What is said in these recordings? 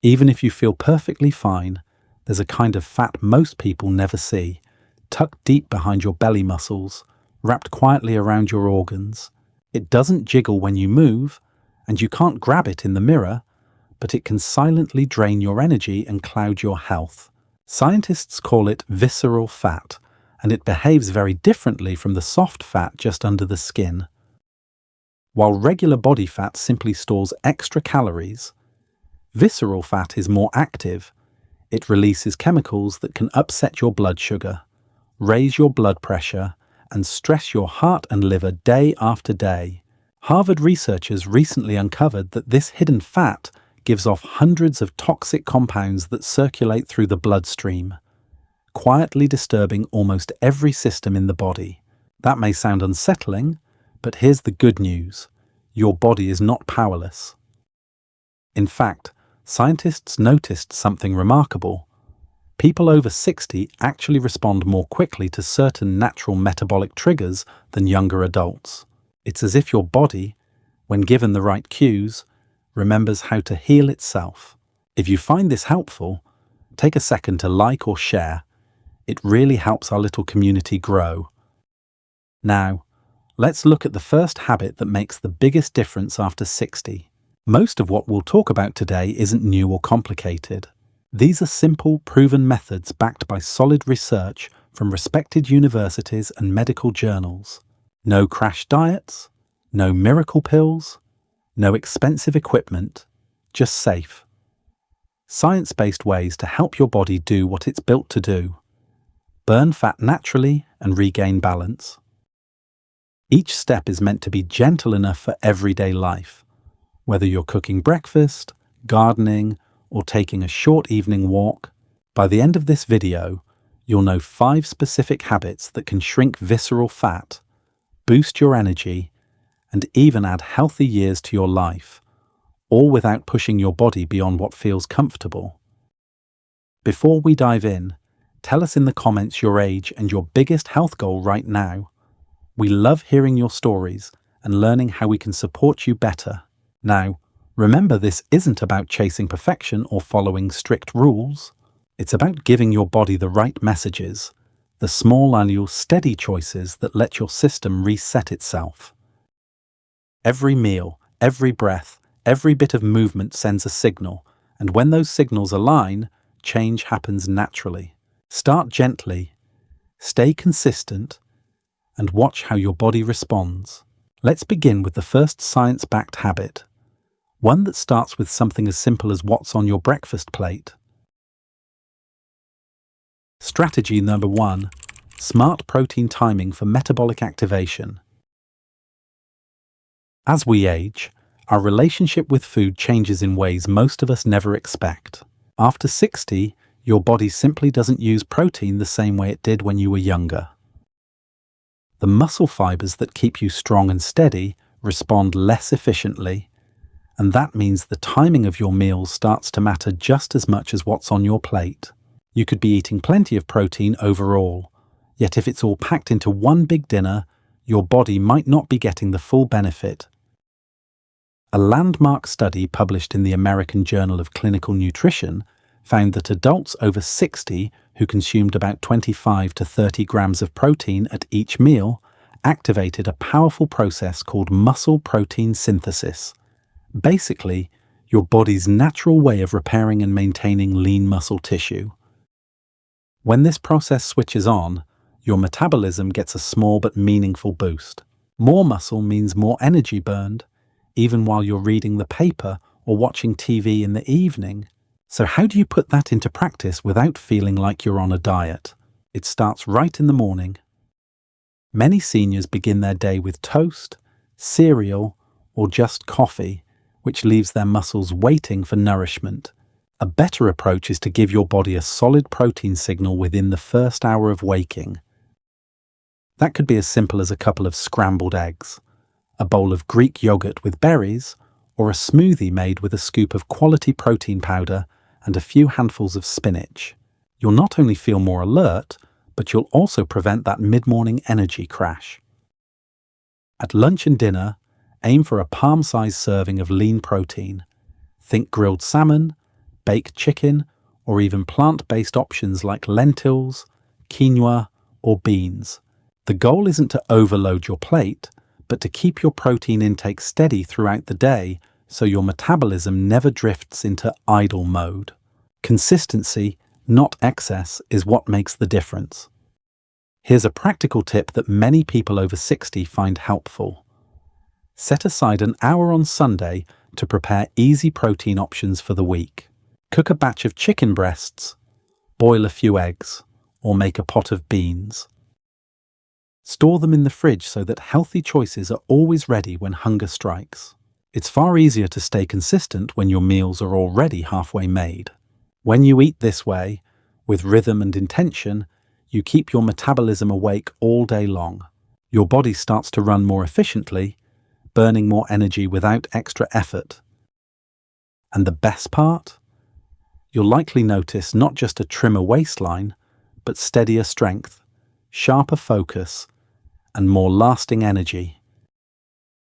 Even if you feel perfectly fine, there's a kind of fat most people never see, tucked deep behind your belly muscles, wrapped quietly around your organs. It doesn't jiggle when you move, and you can't grab it in the mirror, but it can silently drain your energy and cloud your health. Scientists call it visceral fat, and it behaves very differently from the soft fat just under the skin. While regular body fat simply stores extra calories, visceral fat is more active. It releases chemicals that can upset your blood sugar, raise your blood pressure, and stress your heart and liver day after day. Harvard researchers recently uncovered that this hidden fat gives off hundreds of toxic compounds that circulate through the bloodstream, quietly disturbing almost every system in the body. That may sound unsettling, but here's the good news. Your body is not powerless. In fact, scientists noticed something remarkable. People over 60 actually respond more quickly to certain natural metabolic triggers than younger adults. It's as if your body, when given the right cues, remembers how to heal itself. If you find this helpful, take a second to like or share. It really helps our little community grow. Now, let's look at the first habit that makes the biggest difference after 60. Most of what we'll talk about today isn't new or complicated. These are simple, proven methods backed by solid research from respected universities and medical journals. No crash diets, no miracle pills, no expensive equipment, just safe, science-based ways to help your body do what it's built to do: burn fat naturally and regain balance. Each step is meant to be gentle enough for everyday life, whether you're cooking breakfast, gardening, or taking a short evening walk. By the end of this video, you'll know 5 specific habits that can shrink visceral fat, boost your energy, and even add healthy years to your life, all without pushing your body beyond what feels comfortable. Before we dive in, tell us in the comments your age and your biggest health goal right now. We love hearing your stories and learning how we can support you better. Now, remember, this isn't about chasing perfection or following strict rules. It's about giving your body the right messages, the small annual steady choices that let your system reset itself. Every meal, every breath, every bit of movement sends a signal, and when those signals align, change happens naturally. Start gently, stay consistent, and watch how your body responds. Let's begin with the first science-backed habit, one that starts with something as simple as what's on your breakfast plate. Strategy number 1: smart protein timing for metabolic activation. As we age, our relationship with food changes in ways most of us never expect. After 60, your body simply doesn't use protein the same way it did when you were younger. The muscle fibers that keep you strong and steady respond less efficiently, and that means the timing of your meals starts to matter just as much as what's on your plate. You could be eating plenty of protein overall, yet if it's all packed into one big dinner, your body might not be getting the full benefit. A landmark study published in the American Journal of Clinical Nutrition found that adults over 60 who consumed about 25 to 30 grams of protein at each meal activated a powerful process called muscle protein synthesis. Basically, your body's natural way of repairing and maintaining lean muscle tissue. When this process switches on, your metabolism gets a small but meaningful boost. More muscle means more energy burned, even while you're reading the paper or watching TV in the evening. So how do you put that into practice without feeling like you're on a diet? It starts right in the morning. Many seniors begin their day with toast, cereal, or just coffee, which leaves their muscles waiting for nourishment. A better approach is to give your body a solid protein signal within the first hour of waking. That could be as simple as a couple of scrambled eggs, a bowl of Greek yogurt with berries, or a smoothie made with a scoop of quality protein powder and a few handfuls of spinach. You'll not only feel more alert, but you'll also prevent that mid-morning energy crash. At lunch and dinner, aim for a palm-sized serving of lean protein. Think grilled salmon, baked chicken, or even plant-based options like lentils, quinoa, or beans. The goal isn't to overload your plate, but to keep your protein intake steady throughout the day so your metabolism never drifts into idle mode. Consistency, not excess, is what makes the difference. Here's a practical tip that many people over 60 find helpful. Set aside an hour on Sunday to prepare easy protein options for the week. Cook a batch of chicken breasts, boil a few eggs, or make a pot of beans. Store them in the fridge so that healthy choices are always ready when hunger strikes. It's far easier to stay consistent when your meals are already halfway made. When you eat this way, with rhythm and intention, you keep your metabolism awake all day long. Your body starts to run more efficiently, burning more energy without extra effort. And the best part? You'll likely notice not just a trimmer waistline, but steadier strength, sharper focus, and more lasting energy.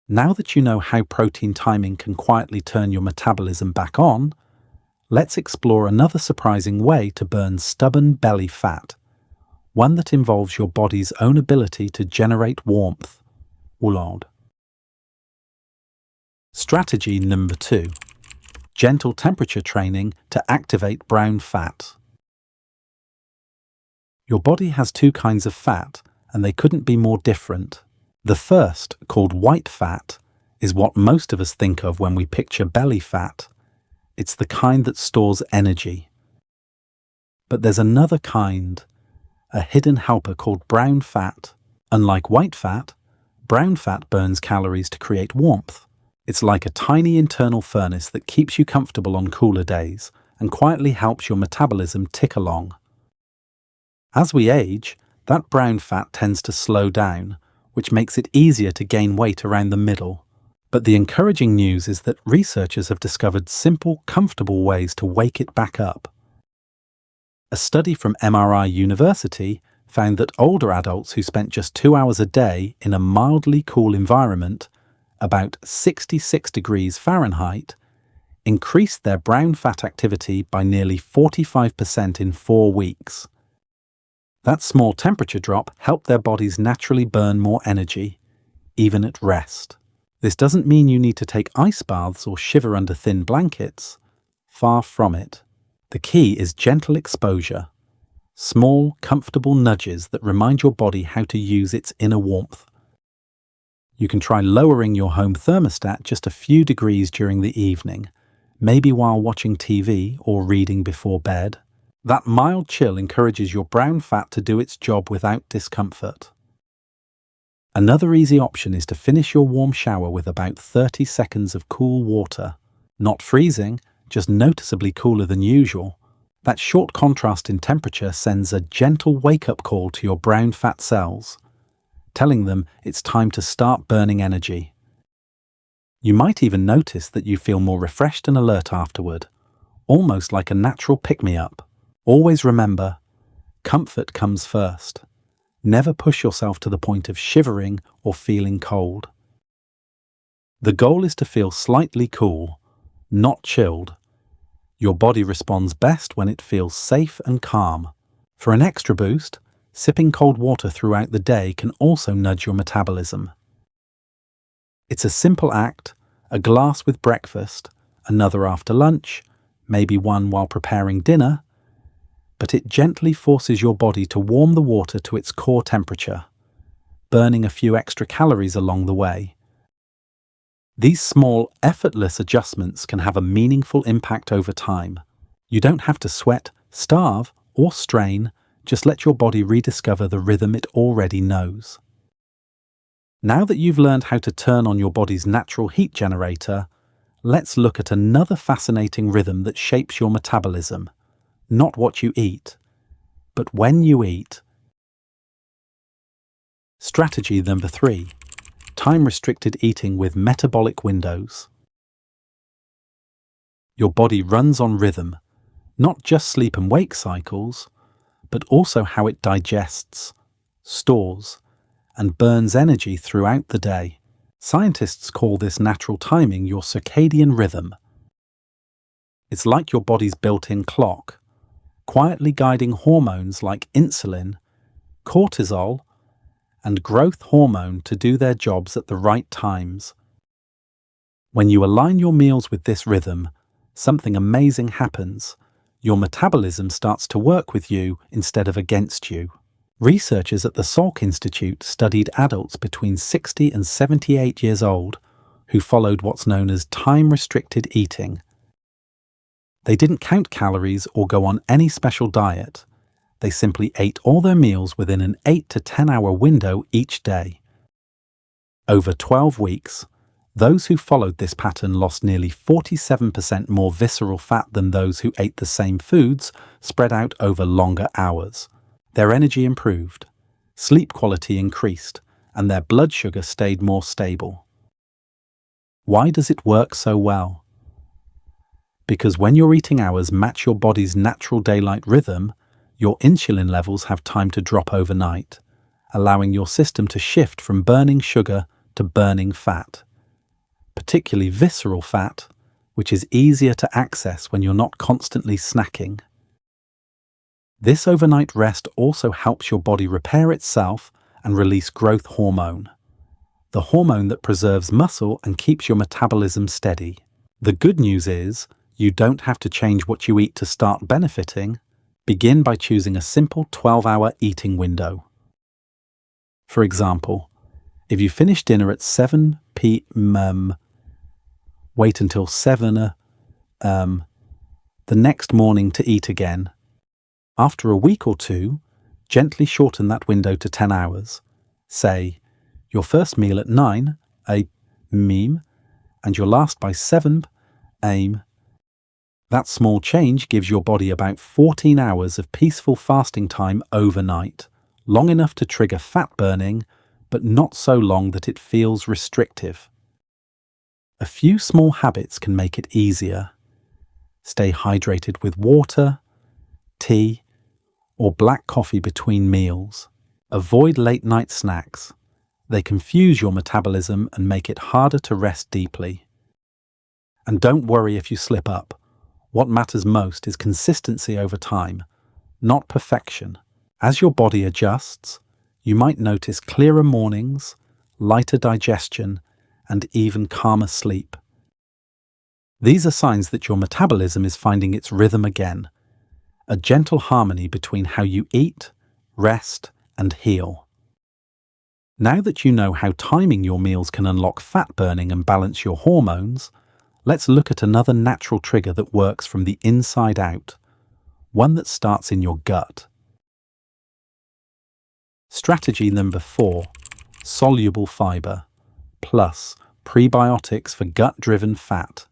Now that you know how protein timing can quietly turn your metabolism back on, let's explore another surprising way to burn stubborn belly fat, one that involves your body's own ability to generate warmth. Woolard. Strategy number 2. Gentle temperature training to activate brown fat. Your body has two kinds of fat, and they couldn't be more different. The first, called white fat, is what most of us think of when we picture belly fat. It's the kind that stores energy. But there's another kind, a hidden helper called brown fat. Unlike white fat, brown fat burns calories to create warmth. It's like a tiny internal furnace that keeps you comfortable on cooler days and quietly helps your metabolism tick along. As we age, that brown fat tends to slow down, which makes it easier to gain weight around the middle. But the encouraging news is that researchers have discovered simple, comfortable ways to wake it back up. A study from MRI University found that older adults who spent just 2 hours a day in a mildly cool environment, about 66 degrees Fahrenheit, increased their brown fat activity by nearly 45% in 4 weeks. That small temperature drop helped their bodies naturally burn more energy, even at rest. This doesn't mean you need to take ice baths or shiver under thin blankets. Far from it. The key is gentle exposure. Small, comfortable nudges that remind your body how to use its inner warmth. You can try lowering your home thermostat just a few degrees during the evening, maybe while watching TV or reading before bed. That mild chill encourages your brown fat to do its job without discomfort. Another easy option is to finish your warm shower with about 30 seconds of cool water. Not freezing, just noticeably cooler than usual. That short contrast in temperature sends a gentle wake-up call to your brown fat cells, telling them it's time to start burning energy. You might even notice that you feel more refreshed and alert afterward, almost like a natural pick-me-up. Always remember, comfort comes first. Never push yourself to the point of shivering or feeling cold. The goal is to feel slightly cool, not chilled. Your body responds best when it feels safe and calm. For an extra boost, sipping cold water throughout the day can also nudge your metabolism. It's a simple act, a glass with breakfast, another after lunch, maybe one while preparing dinner, but it gently forces your body to warm the water to its core temperature, burning a few extra calories along the way. These small, effortless adjustments can have a meaningful impact over time. You don't have to sweat, starve, or strain, just let your body rediscover the rhythm it already knows. Now that you've learned how to turn on your body's natural heat generator, let's look at another fascinating rhythm that shapes your metabolism. Not what you eat, but when you eat. Strategy number 3. Time-restricted eating with metabolic windows. Your body runs on rhythm, not just sleep and wake cycles, but also how it digests, stores, and burns energy throughout the day. Scientists call this natural timing your circadian rhythm. It's like your body's built-in clock, quietly guiding hormones like insulin, cortisol, and growth hormone to do their jobs at the right times. When you align your meals with this rhythm, something amazing happens. Your metabolism starts to work with you instead of against you. Researchers at the Salk Institute studied adults between 60 and 78 years old who followed what's known as time-restricted eating. They didn't count calories or go on any special diet. They simply ate all their meals within an 8 to 10 hour window each day. Over 12 weeks, those who followed this pattern lost nearly 47% more visceral fat than those who ate the same foods spread out over longer hours. Their energy improved, sleep quality increased, and their blood sugar stayed more stable. Why does it work so well? Because when your eating hours match your body's natural daylight rhythm, your insulin levels have time to drop overnight, allowing your system to shift from burning sugar to burning fat, particularly visceral fat, which is easier to access when you're not constantly snacking. This overnight rest also helps your body repair itself and release growth hormone, the hormone that preserves muscle and keeps your metabolism steady. The good news is, you don't have to change what you eat to start benefiting. Begin by choosing a simple 12-hour eating window. For example, if you finish dinner at 7 p.m., wait until 7 the next morning to eat again. After a week or two, gently shorten that window to 10 hours. Say, your first meal at 9 a.m. and your last by 7 a.m. That small change gives your body about 14 hours of peaceful fasting time overnight, long enough to trigger fat burning, but not so long that it feels restrictive. A few small habits can make it easier. Stay hydrated with water, tea, or black coffee between meals. Avoid late-night snacks. They confuse your metabolism and make it harder to rest deeply. And don't worry if you slip up. What matters most is consistency over time, not perfection. As your body adjusts, you might notice clearer mornings, lighter digestion, and even calmer sleep. These are signs that your metabolism is finding its rhythm again, a gentle harmony between how you eat, rest, and heal. Now that you know how timing your meals can unlock fat burning and balance your hormones, let's look at another natural trigger that works from the inside out, one that starts in your gut. Strategy number 4, soluble fiber, plus prebiotics for gut-driven fat.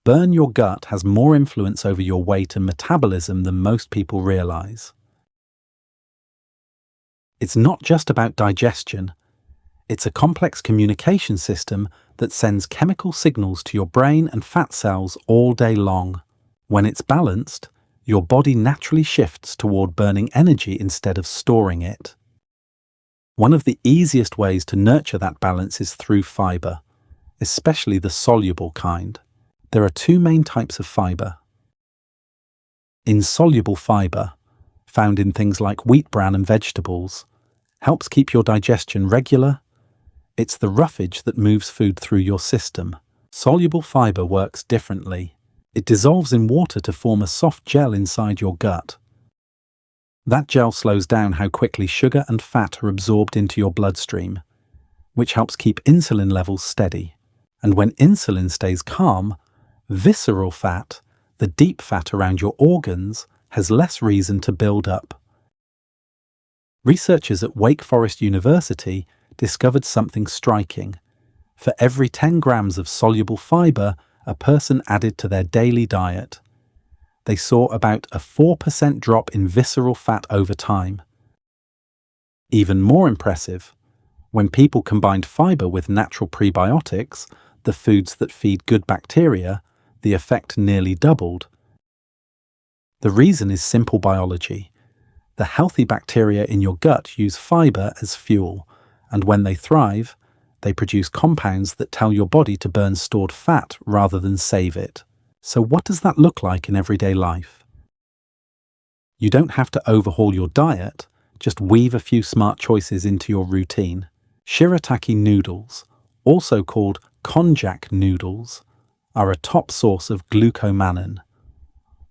Burn your gut has more influence over your weight and metabolism than most people realize. It's not just about digestion. It's a complex communication system that sends chemical signals to your brain and fat cells all day long. When it's balanced, your body naturally shifts toward burning energy instead of storing it. One of the easiest ways to nurture that balance is through fiber, especially the soluble kind. There are 2 main types of fiber. Insoluble fiber, found in things like wheat bran and vegetables, helps keep your digestion regular. It's the roughage that moves food through your system. Soluble fiber works differently. It dissolves in water to form a soft gel inside your gut. That gel slows down how quickly sugar and fat are absorbed into your bloodstream, which helps keep insulin levels steady. And when insulin stays calm, visceral fat, the deep fat around your organs, has less reason to build up. Researchers at Wake Forest University discovered something striking. For every 10 grams of soluble fiber a person added to their daily diet, they saw about a 4% drop in visceral fat over time. Even more impressive, when people combined fiber with natural prebiotics, the foods that feed good bacteria, the effect nearly doubled. The reason is simple biology. The healthy bacteria in your gut use fiber as fuel, and when they thrive, they produce compounds that tell your body to burn stored fat rather than save it. So what does that look like in everyday life? You don't have to overhaul your diet, just weave a few smart choices into your routine. Shirataki noodles, also called konjac noodles, are a top source of glucomannan,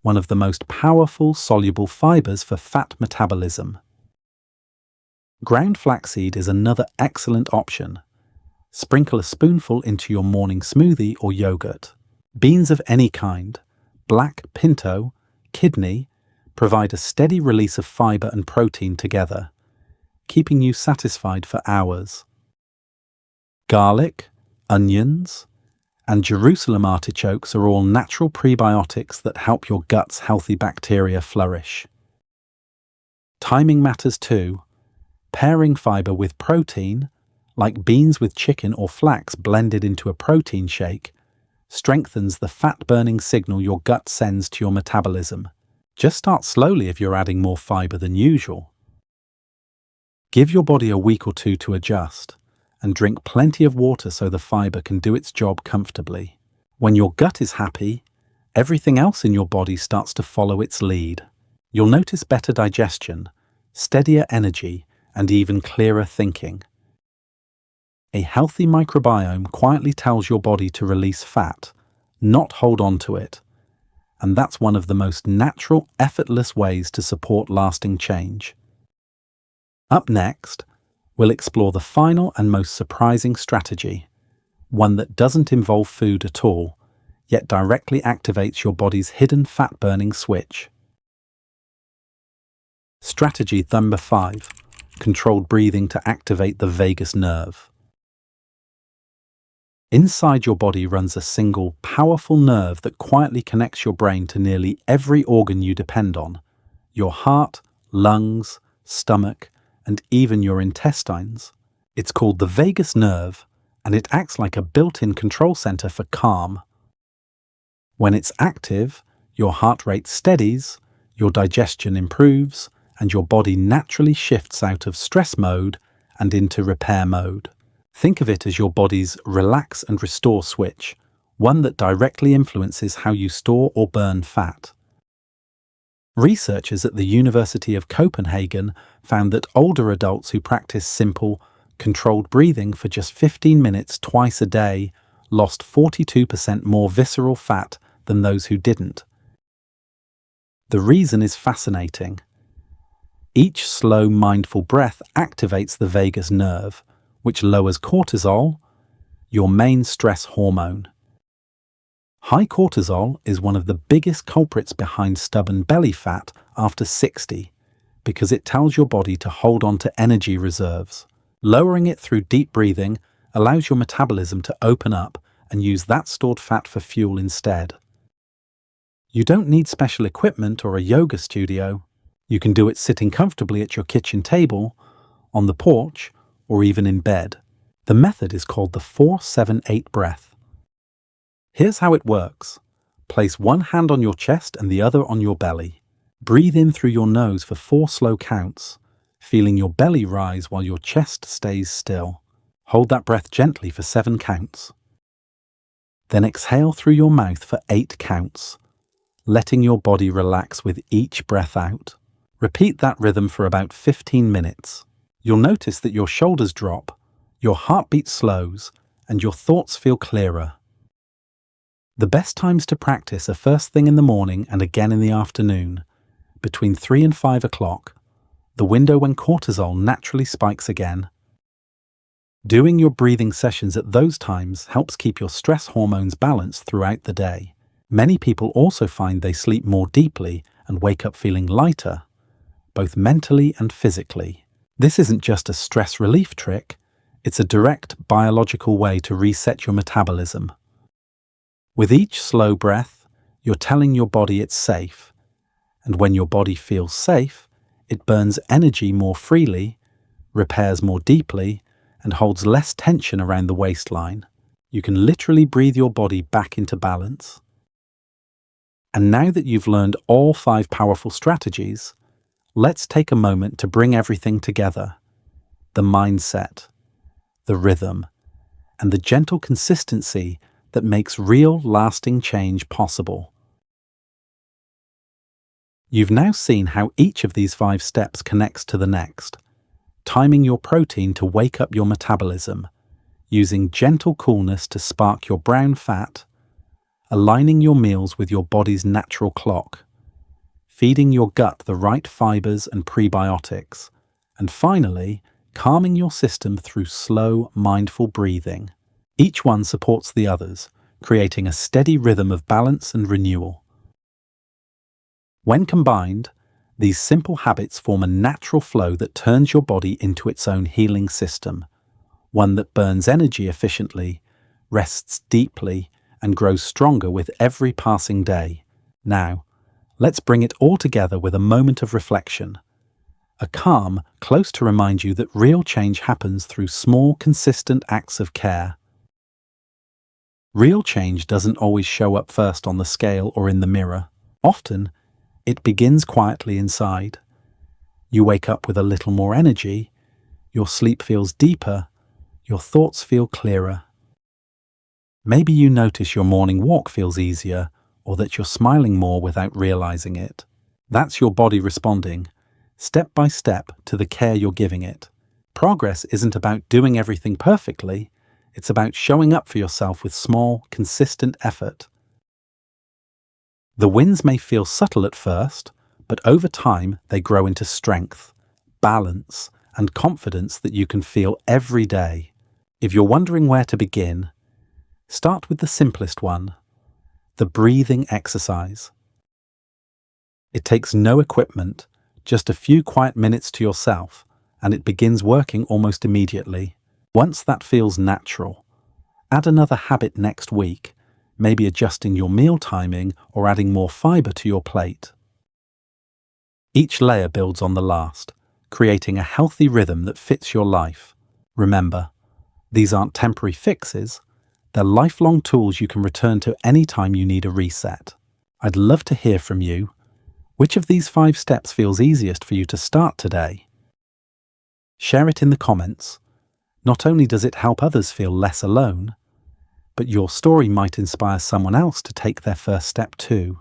one of the most powerful soluble fibers for fat metabolism. Ground flaxseed is another excellent option. Sprinkle a spoonful into your morning smoothie or yogurt. Beans of any kind, black, pinto, kidney, provide a steady release of fiber and protein together, keeping you satisfied for hours. Garlic, onions, and Jerusalem artichokes are all natural prebiotics that help your gut's healthy bacteria flourish. Timing matters too. Pairing fiber with protein, like beans with chicken or flax blended into a protein shake, strengthens the fat-burning signal your gut sends to your metabolism. Just start slowly if you're adding more fiber than usual. Give your body a week or two to adjust, and drink plenty of water so the fiber can do its job comfortably. When your gut is happy, everything else in your body starts to follow its lead. You'll notice better digestion, steadier energy, and even clearer thinking. A healthy microbiome quietly tells your body to release fat, not hold on to it. And that's one of the most natural, effortless ways to support lasting change. Up next, we'll explore the final and most surprising strategy, one that doesn't involve food at all, yet directly activates your body's hidden fat-burning switch. Strategy number 5. Controlled breathing to activate the vagus nerve. Inside your body runs a single, powerful nerve that quietly connects your brain to nearly every organ you depend on: your heart, lungs, stomach, and even your intestines. It's called the vagus nerve, and it acts like a built-in control center for calm. When it's active, your heart rate steadies, your digestion improves, and your body naturally shifts out of stress mode and into repair mode. Think of it as your body's relax and restore switch, one that directly influences how you store or burn fat. Researchers at the University of Copenhagen found that older adults who practice simple, controlled breathing for just 15 minutes twice a day lost 42% more visceral fat than those who didn't. The reason is fascinating. Each slow, mindful breath activates the vagus nerve, which lowers cortisol, your main stress hormone. High cortisol is one of the biggest culprits behind stubborn belly fat after 60, because it tells your body to hold on to energy reserves. Lowering it through deep breathing allows your metabolism to open up and use that stored fat for fuel instead. You don't need special equipment or a yoga studio. You can do it sitting comfortably at your kitchen table, on the porch, or even in bed. The method is called the 4-7-8 breath. Here's how it works. Place one hand on your chest and the other on your belly. Breathe in through your nose for 4 slow counts, feeling your belly rise while your chest stays still. Hold that breath gently for 7 counts. Then exhale through your mouth for 8 counts, letting your body relax with each breath out. Repeat that rhythm for about 15 minutes. You'll notice that your shoulders drop, your heartbeat slows, and your thoughts feel clearer. The best times to practice are first thing in the morning and again in the afternoon, between 3 and 5 o'clock, the window when cortisol naturally spikes again. Doing your breathing sessions at those times helps keep your stress hormones balanced throughout the day. Many people also find they sleep more deeply and wake up feeling lighter, both mentally and physically. This isn't just a stress relief trick, it's a direct biological way to reset your metabolism. With each slow breath, you're telling your body it's safe, and when your body feels safe, it burns energy more freely, repairs more deeply, and holds less tension around the waistline. You can literally breathe your body back into balance. And now that you've learned all 5 powerful strategies, let's take a moment to bring everything together: the mindset, the rhythm, and the gentle consistency that makes real, lasting change possible. You've now seen how each of these 5 steps connects to the next. Timing your protein to wake up your metabolism, using gentle coolness to spark your brown fat, aligning your meals with your body's natural clock, feeding your gut the right fibers and prebiotics, and finally, calming your system through slow, mindful breathing. Each one supports the others, creating a steady rhythm of balance and renewal. When combined, these simple habits form a natural flow that turns your body into its own healing system, one that burns energy efficiently, rests deeply, and grows stronger with every passing day. Now, let's bring it all together with a moment of reflection. A calm close to remind you that real change happens through small, consistent acts of care. Real change doesn't always show up first on the scale or in the mirror. Often, it begins quietly inside. You wake up with a little more energy, your sleep feels deeper, your thoughts feel clearer. Maybe you notice your morning walk feels easier, or that you're smiling more without realizing it. That's your body responding, step by step, to the care you're giving it. Progress isn't about doing everything perfectly, it's about showing up for yourself with small, consistent effort. The wins may feel subtle at first, but over time they grow into strength, balance, and confidence that you can feel every day. If you're wondering where to begin, start with the simplest one, the breathing exercise. It takes no equipment, just a few quiet minutes to yourself, and it begins working almost immediately. Once that feels natural, add another habit next week, maybe adjusting your meal timing or adding more fiber to your plate. Each layer builds on the last, creating a healthy rhythm that fits your life. Remember, these aren't temporary fixes, they're lifelong tools you can return to anytime you need a reset. I'd love to hear from you. Which of these 5 steps feels easiest for you to start today? Share it in the comments. Not only does it help others feel less alone, but your story might inspire someone else to take their first step too.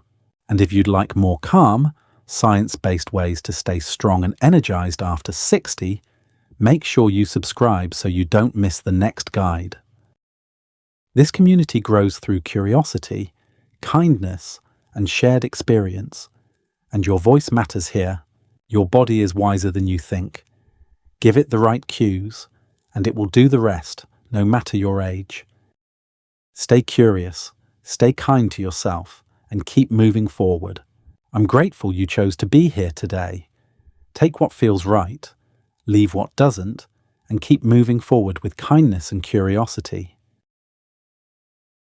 And if you'd like more calm, science-based ways to stay strong and energized after 60, make sure you subscribe so you don't miss the next guide. This community grows through curiosity, kindness, and shared experience. And your voice matters here. Your body is wiser than you think. Give it the right cues, and it will do the rest, no matter your age. Stay curious, stay kind to yourself, and keep moving forward. I'm grateful you chose to be here today. Take what feels right, leave what doesn't, and keep moving forward with kindness and curiosity.